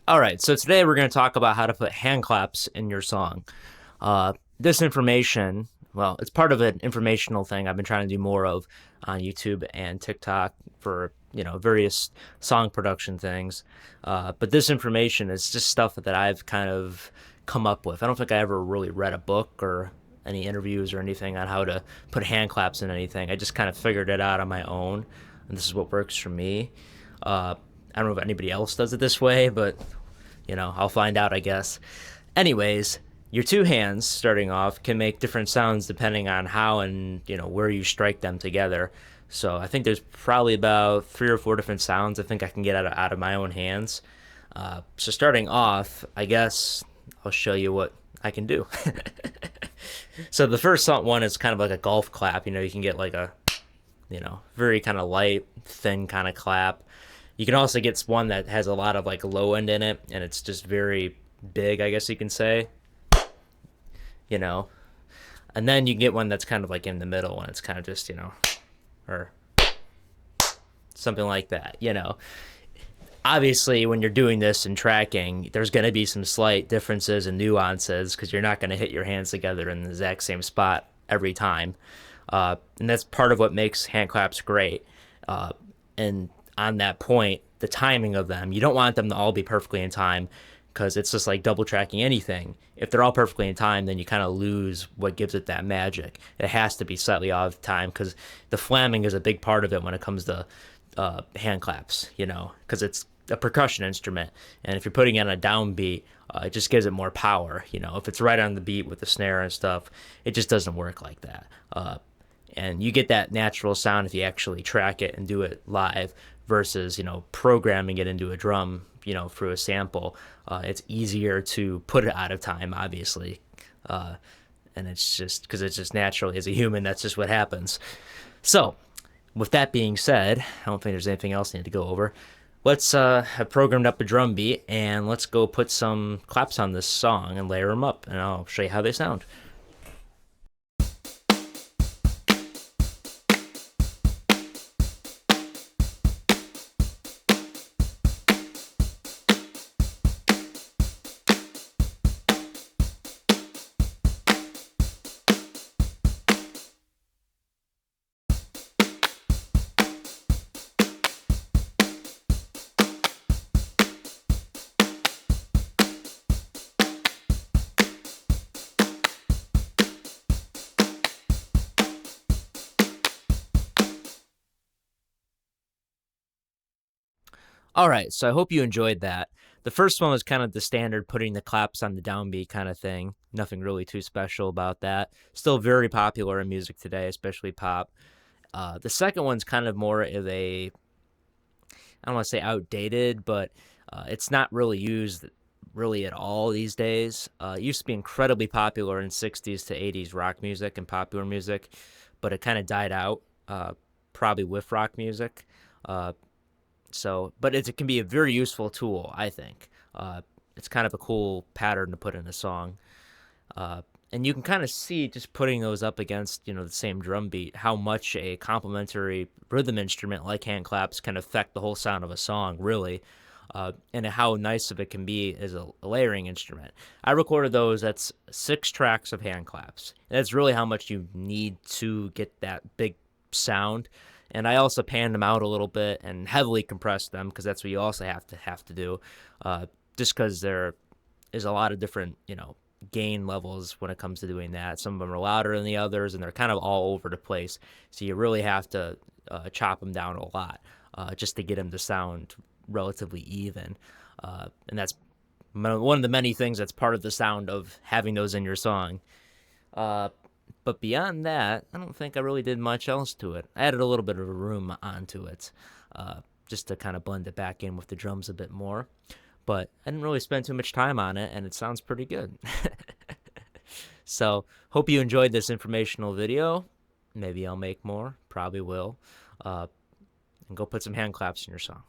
All right, so today we're going to talk about how to put hand claps in your song. This information, well, it's part of an informational thing I've been trying to do more of on YouTube and TikTok for, various song production things. But this information is just stuff that I've kind of come up with. I don't think I ever really read a book or any interviews or anything on how to put hand claps in anything. I just kind of figured it out on my own, and this is what works for me. I don't know if anybody else does it this way, but I'll find out, I guess. Anyways, your two hands starting off can make different sounds depending on how and where you strike them together. So I think there's probably about 3 or 4 different sounds I think I can get out of my own hands. So starting off, I guess I'll show you what I can do. So the first one is kind of like a golf clap. You can get like a very kind of light, thin kind of clap. You can also get one that has a lot of like low end in it, and it's just very big, I guess you can say. You know, and then you can get one that's kind of like in the middle, and it's kind of just or something like that. Obviously, when you're doing this and tracking, there's going to be some slight differences and nuances because you're not going to hit your hands together in the exact same spot every time. And that's part of what makes hand claps great. And on that point, the timing of them, you don't want them to all be perfectly in time because it's just like double tracking anything. If they're all perfectly in time, then you kind of lose what gives it that magic. It has to be slightly off time because the flamming is a big part of it when it comes to hand claps, because it's a percussion instrument. And if you're putting it on a downbeat, it just gives it more power. If it's right on the beat with the snare and stuff, it just doesn't work like that. And you get that natural sound if you actually track it and do it live versus programming it into a drum through a sample. It's easier to put it out of time, obviously, and it's just because it's just naturally, as a human, that's just what happens. So with that being said, I don't think there's anything else I need to go over. Let's have programmed up a drum beat, and let's go put some claps on this song and layer them up, and I'll show you how they sound. All right, so I hope you enjoyed that. The first one was kind of the standard putting the claps on the downbeat kind of thing. Nothing really too special about that. Still very popular in music today, especially pop. The second one's kind of more of a, I don't want to say outdated, but it's not really used really at all these days. It used to be incredibly popular in 60s to 80s rock music and popular music, but it kind of died out, probably with rock music. Uh, but it can be a very useful tool, I think. It's kind of a cool pattern to put in a song. And you can kind of see just putting those up against, the same drum beat, how much a complementary rhythm instrument like hand claps can affect the whole sound of a song, really. And how nice of it can be as a layering instrument. I recorded those. That's 6 tracks of hand claps. And that's really how much you need to get that big sound. And I also panned them out a little bit and heavily compressed them because that's what you also have to do. Just because there is a lot of different, gain levels when it comes to doing that. Some of them are louder than the others, and they're kind of all over the place. So you really have to chop them down a lot just to get them to sound relatively even. And that's one of the many things that's part of the sound of having those in your song. But beyond that, I don't think I really did much else to it. I added a little bit of a room onto it, just to kind of blend it back in with the drums a bit more. But I didn't really spend too much time on it, and it sounds pretty good. So, hope you enjoyed this informational video. Maybe I'll make more. Probably will. And go put some hand claps in your song.